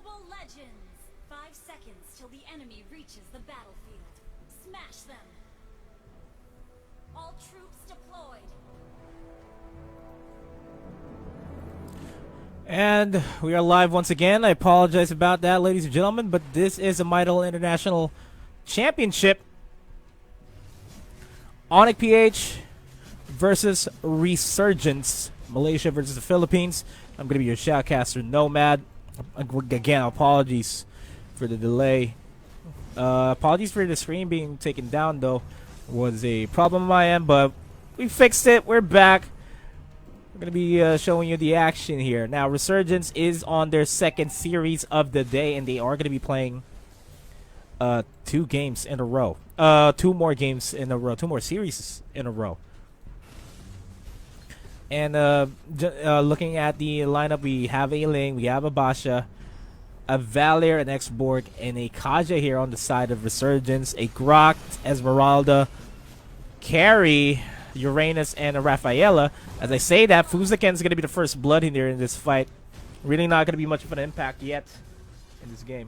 Mobile Legends. 5 seconds till the enemy reaches the battlefield. Smash them. All troops deployed. And we are live once again. I apologize about that, ladies and gentlemen, but this is a Mytel International Championship. Onic PH versus Resurgence. Malaysia versus the Philippines. I'm going to be your shoutcaster, Nomad. Again, apologies for the delay. Apologies for the screen being taken down, though. Was a problem on my end, but we fixed it. We're back. We're going to be showing you the action here. Now, Resurgence is on their second series of the day, and they are going to be playing 2 games in a row. 2 more games in a row. 2 more series in a row. And looking at the lineup, we have a Ling, we have a Basha, a Valir, an X-Borg, and a Kaja here on the side of Resurgence, a Grok, Esmeralda, Carry, Uranus, and a Rafaela. As I say that, Fuzaken is going to be the first blood in there in this fight. Really not going to be much of an impact yet in this game.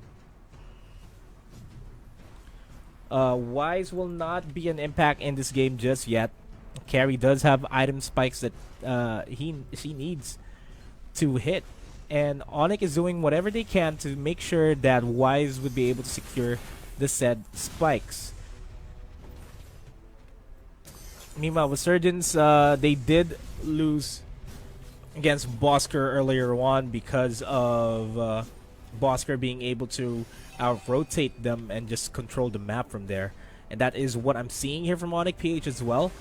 Wise will not be an impact in this game just yet. Carry does have item spikes that she needs to hit, and Onic is doing whatever they can to make sure that Wise would be able to secure the said spikes. Meanwhile, Resurgence, they did lose against Bosker earlier on because of Bosker being able to out-rotate them and just control the map from there. And that is what I'm seeing here from Onic PH as well.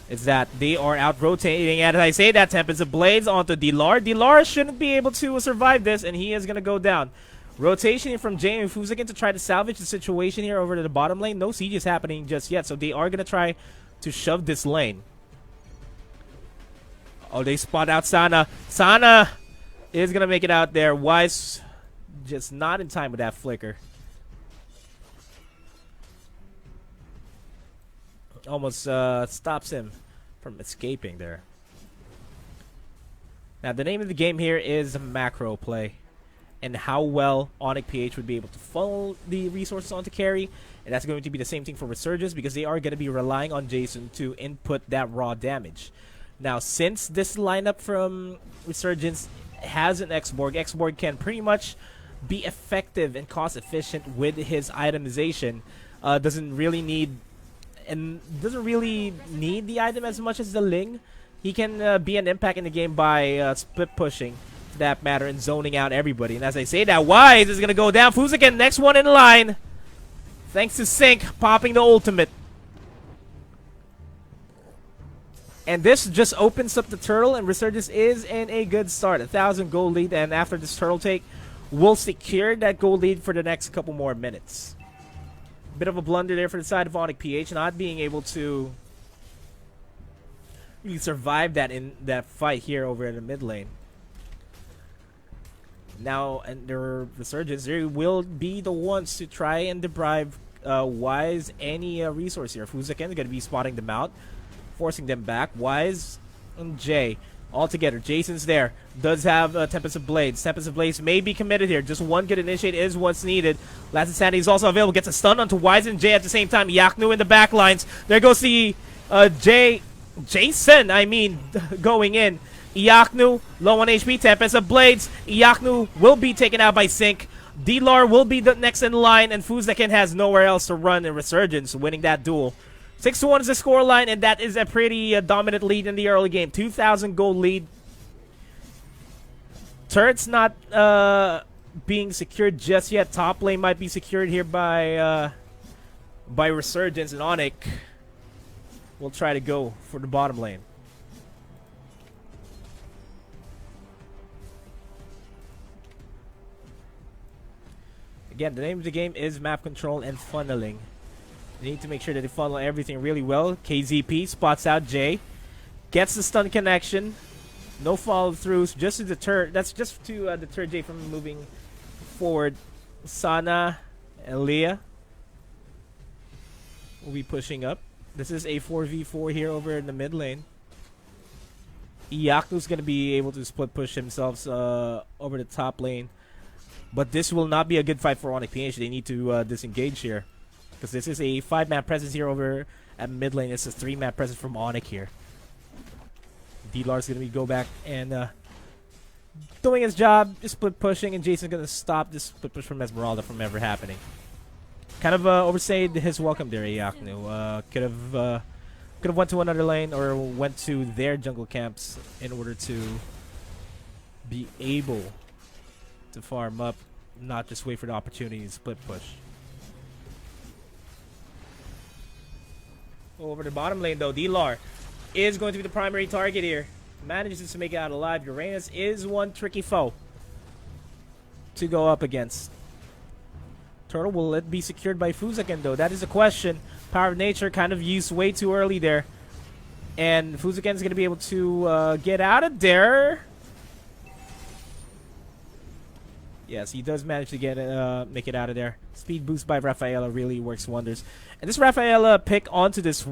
Is that they are out-rotating, and as I say that, Tempest of Blades onto Dilar. Dilar shouldn't be able to survive this, and he is going to go down. Rotation from Jay and Fuzakin to try to salvage the situation here over to the bottom lane. No siege is happening just yet, so they are going to try to shove this lane. Oh, they spot out Sana. Sana is going to make it out there. Wise just not in time with that flicker. Almost stops him from escaping there. Now, the name of the game here is macro play, and how well Onic PH would be able to funnel the resources onto carry, and that's going to be the same thing for Resurgence because they are going to be relying on Jason to input that raw damage. Now, since this lineup from Resurgence has an X-Borg, X-Borg can pretty much be effective and cost efficient with his itemization. Doesn't really need the item as much as the Ling. He can be an impact in the game by split pushing, for that matter, and zoning out everybody. And as I say that, Wise is going to go down. Fuzakin, next one in line. Thanks to Sync, popping the ultimate. And this just opens up the turtle, and Resurgence is in a good start. 1,000 gold lead, and after this turtle take, we'll secure that gold lead for the next couple more minutes. Bit of a blunder there for the side of Onic PH, not being able to really survive that in that fight here over in the mid lane. Now, under Resurgence, they will be the ones to try and deprive Wise any resource here. Fuzakin is going to be spotting them out, forcing them back. Wise and Jay all together. Jason's there. Does have Tempest of Blades. Tempest of Blades may be committed here. Just one good initiate is what's needed. Last Insanity is also available. Gets a stun onto Wise and Jay at the same time. Yaknu in the back lines. There goes the Jason, going in. Yaknu, low on HP. Tempest of Blades. Yaknu will be taken out by Sync. Dilar will be the next in line. And Fuzakin has nowhere else to run in Resurgence, winning that duel. 6-1 is the scoreline, and that is a pretty dominant lead in the early game. 2,000 gold lead. Turret's not being secured just yet. Top lane might be secured here by Resurgence, and Onic will try to go for the bottom lane. Again, the name of the game is map control and funneling. They need to make sure that they funnel everything really well. KZP spots out Jay. Gets the stun connection. No follow-throughs. Just to deter. That's just to deter Jay from moving forward. Sana and Leah will be pushing up. This is a 4v4 here over in the mid lane. Iaku's going to be able to split push himself over the top lane. But this will not be a good fight for Onic PH. They need to disengage here. Because this is a 5-man presence here over at mid lane. It's a 3-man presence from Onic here. D-Lar's going to go back and doing his job, just split pushing, and Jason's going to stop this split push from Esmeralda from ever happening. Kind of overstayed his welcome there, Iaknu. Could have went to another lane or went to their jungle camps in order to be able to farm up, not just wait for the opportunity to split push. Over the bottom lane though, D-Lar is going to be the primary target here. Manages to make it out alive. Uranus is one tricky foe to go up against. Turtle, will it be secured by Fuzaken though? That is a question. Power of Nature kind of used way too early there. And Fuzaken is going to be able to get out of there. Yes, he does manage to get make it out of there. Speed boost by Rafaela really works wonders. And this Rafaela pick onto this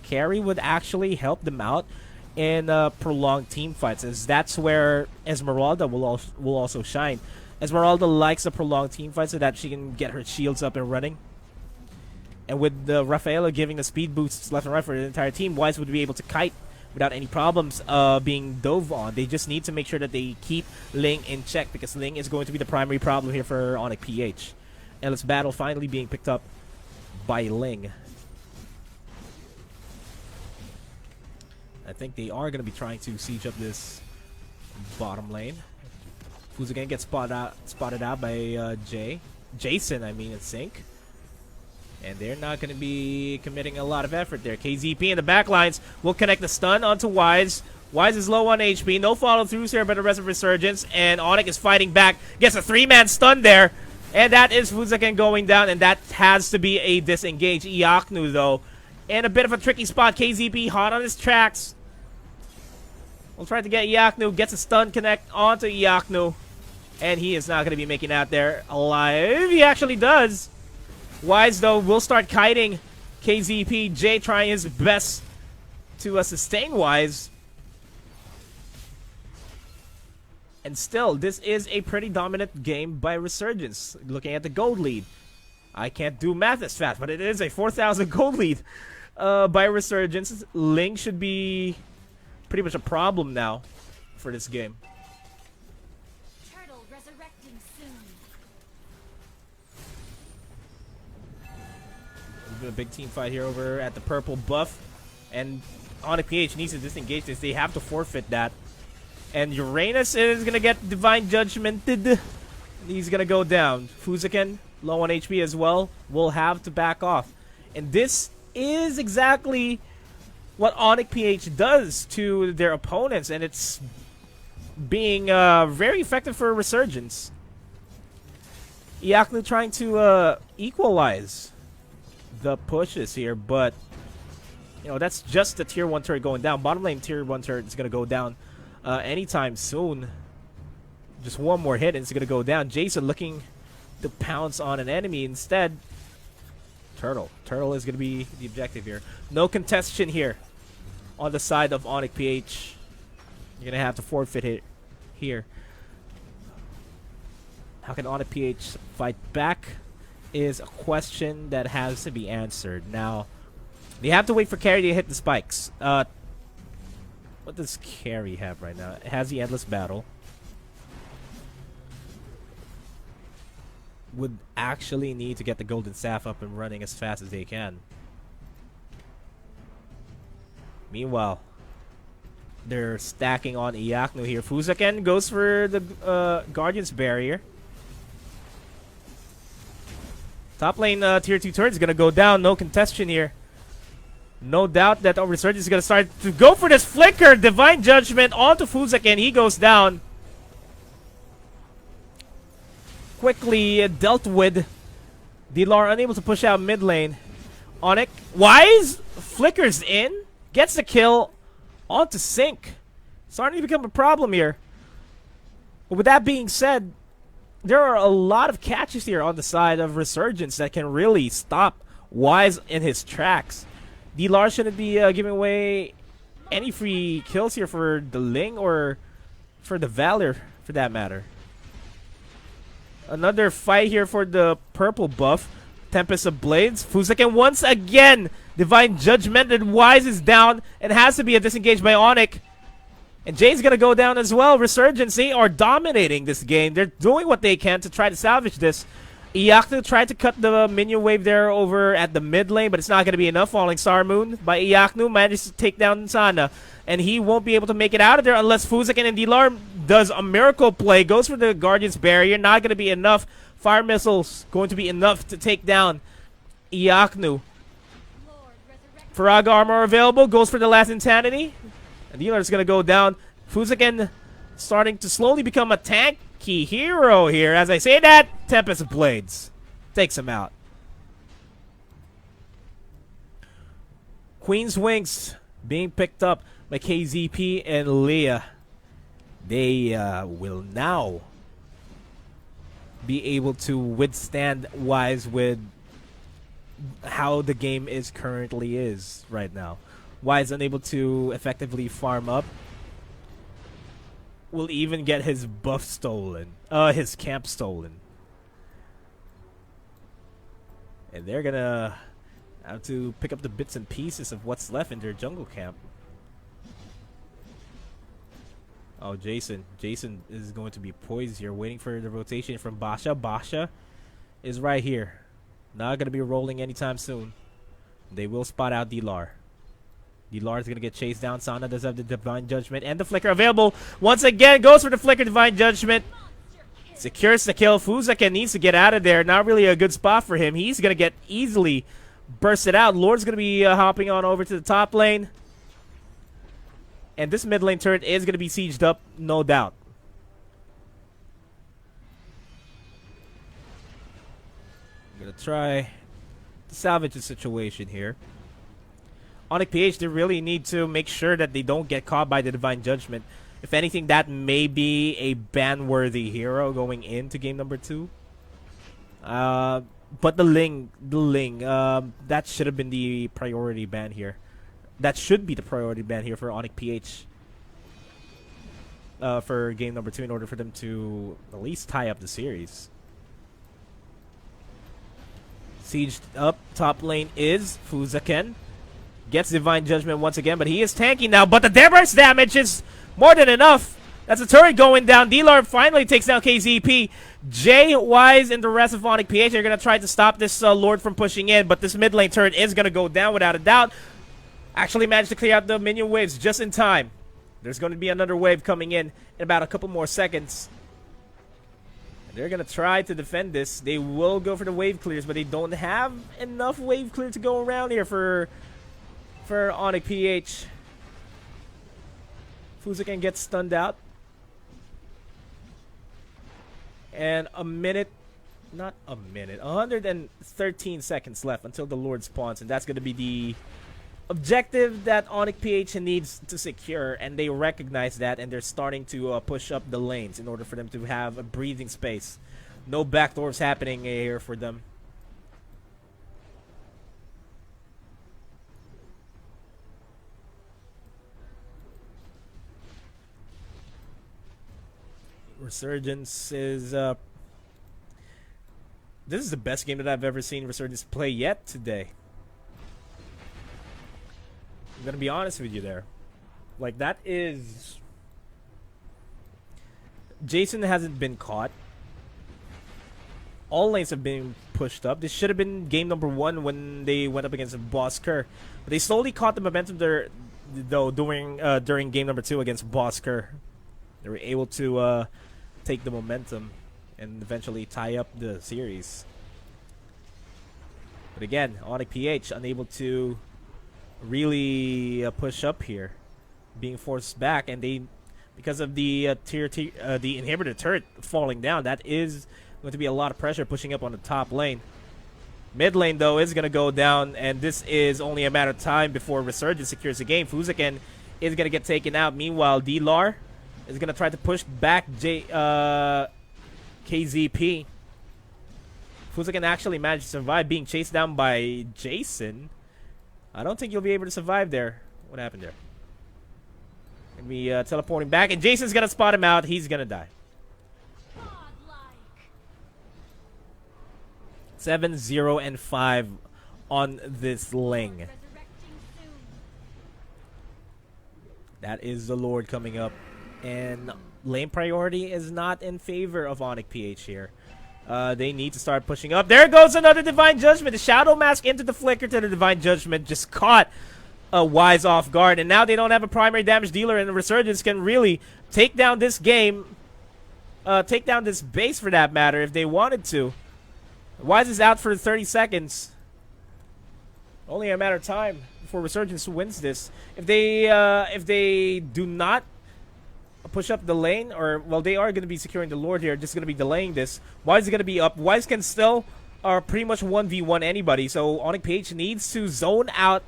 carry would actually help them out in prolonged team fights, as that's where Esmeralda will also shine. Esmeralda likes a prolonged team fight so that she can get her shields up and running. And with the Rafaela giving the speed boosts left and right for the entire team, Wise would be able to kite without any problems being dove on. They just need to make sure that they keep Ling in check, because Ling is going to be the primary problem here for Onic PH. Endless Battle finally being picked up by Ling. I think they are going to be trying to siege up this bottom lane. Who's again gets spotted out by Jason, I mean, in sync. And they're not going to be committing a lot of effort there. KZP in the backlines will connect the stun onto Wise. Wise is low on HP. No follow-throughs here by the rest of Resurgence. And Onic is fighting back. Gets a 3-man stun there. And that is Fuzaken going down. And that has to be a disengage. Iaknu, though, in a bit of a tricky spot. KZP hot on his tracks. We'll try to get Iaknu. Gets a stun connect onto Iaknu. And he is not going to be making out there alive. He actually does. Wise, though, will start kiting KZP. Jay trying his best to sustain Wise. And still, this is a pretty dominant game by Resurgence. Looking at the gold lead. I can't do math as fast, but it is a 4,000 gold lead by Resurgence. Ling should be pretty much a problem now for this game. Turtle resurrecting soon. A big team fight here over at the purple buff, and Onic PH needs to disengage this. They have to forfeit that. And Uranus is gonna get divine judgmented. He's gonna go down. Fuzaken, low on HP as well, will have to back off. And this is exactly what Onic PH does to their opponents, and it's being very effective for Resurgence. Iaknu trying to equalize the pushes here, but you know, that's just the tier 1 turret going down. Bottom lane tier 1 turret is going to go down anytime soon. Just one more hit and it's going to go down. Jason looking to pounce on an enemy instead. Turtle is going to be the objective here. No contestation here on the side of Onic PH. You're going to have to forfeit it here. How can Onic PH fight back is a question that has to be answered. Now, they have to wait for Carry to hit the spikes. What does Carry have right now? It has the Endless Battle. Would actually need to get the Golden Staff up and running as fast as they can. Meanwhile, they're stacking on Iaknu here. Fuzaken goes for the Guardian's Barrier. Top lane tier 2 turret is going to go down. No contestation here. No doubt that Resurgence is going to start to go for this flicker. Divine Judgment onto Fuzaken. He goes down. Quickly dealt with. D-Lar unable to push out mid lane. Onic. Wise flickers in. Gets the kill onto Sync. Starting to become a problem here. But with that being said, there are a lot of catches here on the side of Resurgence that can really stop Wise in his tracks. D-Lar shouldn't be giving away any free kills here for the Ling or for the Valor, for that matter. Another fight here for the purple buff. Tempest of Blades. Fusaken once again. Divine Judgment, and Wise is down and has to be a disengage by Onic. And Jay's gonna go down as well. Resurgence, they are dominating this game. They're doing what they can to try to salvage this. Iaknu tried to cut the minion wave there over at the mid lane, but it's not gonna be enough. Falling Star Moon by Iaknu manages to take down Sana. And he won't be able to make it out of there unless Fusaken and Dilar does a miracle play. Goes for the Guardian's Barrier. Not gonna be enough. Fire Missiles going to be enough to take down Iaknu. Faraga armor available. Goes for the last Insanity. And Dilar's going to go down. Fusaken starting to slowly become a tanky hero here. As I say that, Tempest of Blades takes him out. Queen's Wings being picked up by KZP and Leah. They will now be able to withstand Wise with how the game is currently is right now. Wise unable to effectively farm up. Will even get his buff stolen. His camp stolen. And they're gonna have to pick up the bits and pieces of what's left in their jungle camp. Oh, Jason. Jason is going to be poised here, waiting for the rotation from Basha. Basha is right here. Not going to be rolling anytime soon. They will spot out Dilar. Dilar is going to get chased down. Sana does have the Divine Judgment and the Flicker available. Once again, goes for the Flicker Divine Judgment. Secures the kill. Fusaken needs to get out of there. Not really a good spot for him. He's going to get easily bursted out. Lord's going to be hopping on over to the top lane. And this mid lane turret is going to be sieged up, no doubt. I'm going to try to salvage the situation here. Onic PH, they really need to make sure that they don't get caught by the Divine Judgment. If anything, that may be a ban-worthy hero going into game number 2. But the Ling, that should have been the priority ban here. That should be the priority ban here for Onic PH for game number 2 in order for them to at least tie up the series. Sieged up, top lane is Fusaken. Gets Divine Judgment once again, but he is tanky now. But the burst damage is more than enough. That's a turret going down. D-Lord finally takes down KZP. Jay, Wise, and the rest of Onic PH are going to try to stop this Lord from pushing in, but this mid lane turret is going to go down without a doubt. Actually managed to clear out the minion waves just in time. There's going to be another wave coming in about a couple more seconds. And they're going to try to defend this. They will go for the wave clears, but they don't have enough wave clear to go around here for Onic PH. Fusaken gets stunned out. And a minute, not a minute, 113 seconds left until the Lord spawns. And that's going to be the objective that Onic PH needs to secure, and they recognize that, and they're starting to push up the lanes in order for them to have a breathing space. No backdoors happening here for them. Resurgence is this is the best game that I've ever seen Resurgence play yet today. I'm gonna be honest with you there. Like, that is... Jason hasn't been caught. All lanes have been pushed up. This should have been game number 1 when they went up against Boss Kerr. But they slowly caught the momentum there, though, during game number 2 against Boss Kerr. They were able to take the momentum and eventually tie up the series. But again, Onic PH unable to really push up here, being forced back, and they, because of the the inhibitor turret falling down, that is going to be a lot of pressure pushing up on the top lane. Mid lane though is going to go down, and this is only a matter of time before Resurgence secures the game. Fusaken is going to get taken out. Meanwhile, D-Lar is going to try to push back KZP. Fusaken actually managed to survive being chased down by Jason. I don't think you'll be able to survive there. What happened there? Gonna be teleporting back, and Jason's gonna spot him out. He's gonna die. 7-0 and 5 on this Ling. Resurrecting soon. That is the Lord coming up. And lane priority is not in favor of Onic PH here. They need to start pushing up. There goes another Divine Judgment. The Shadow Mask into the Flicker to the Divine Judgment just caught Wise off guard. And now they don't have a primary damage dealer, and the Resurgence can really take down this game. Take down this base for that matter if they wanted to. Wise is out for 30 seconds. Only a matter of time before Resurgence wins this. If they do not push up the lane, or well, they are going to be securing the Lord here, just going to be delaying this. Wise is going to be up. Wise can still pretty much 1v1 anybody. So Onic PH needs to zone out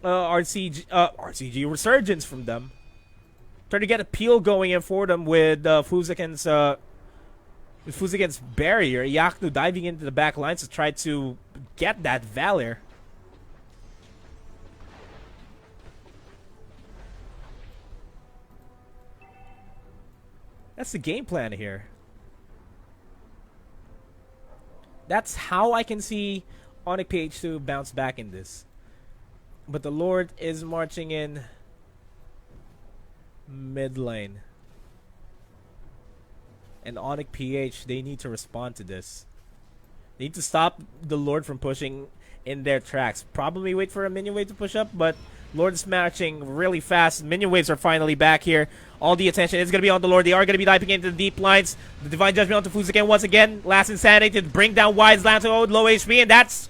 RCG Resurgence from them. Try to get a peel going in for them with Fuzaken's barrier. Yaknu diving into the back lines to try to get that Valor. That's the game plan here. That's how I can see Onic PH to bounce back in this. But the Lord is marching in mid lane. And Onic PH, they need to respond to this. They need to stop the Lord from pushing in their tracks. Probably wait for a minion wave to push up, but Lord is marching really fast. Minion waves are finally back here. All the attention is going to be on the Lord. They are going to be diving into the deep lines. The Divine Judgment onto Fuzaken once again. Last Insanity to bring down Wise down to low HP, and that's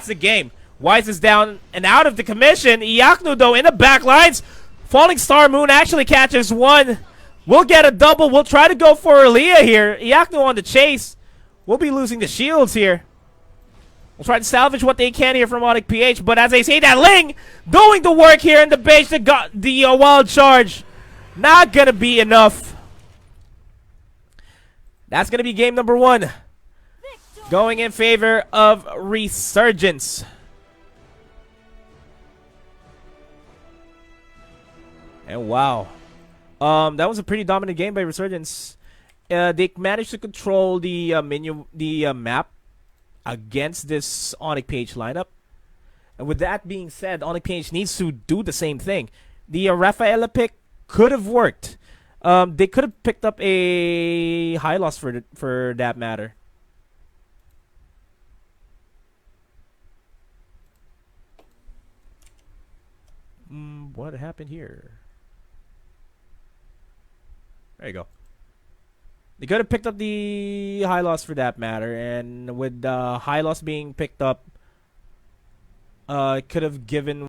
the game. Wise is down and out of the commission. Iaknu, though, in the back lines. Falling Star Moon actually catches one. We'll get a double. We'll try to go for Elia here. Iaknu on the chase. We'll be losing the shields here. We'll try to salvage what they can here from Onic PH. But as I say, that Ling doing the work here in the base. The wild charge. Not going to be enough. That's going to be game number 1. Going in favor of Resurgence. And wow. That was a pretty dominant game by Resurgence. They managed to control the map against this Onic PH lineup. And with that being said, Onic PH needs to do the same thing. The Rafaela pick could have worked. They could have picked up a high loss for that matter. What happened here? There you go. They could have picked up the high loss for that matter, and with the high loss being picked up, it could have given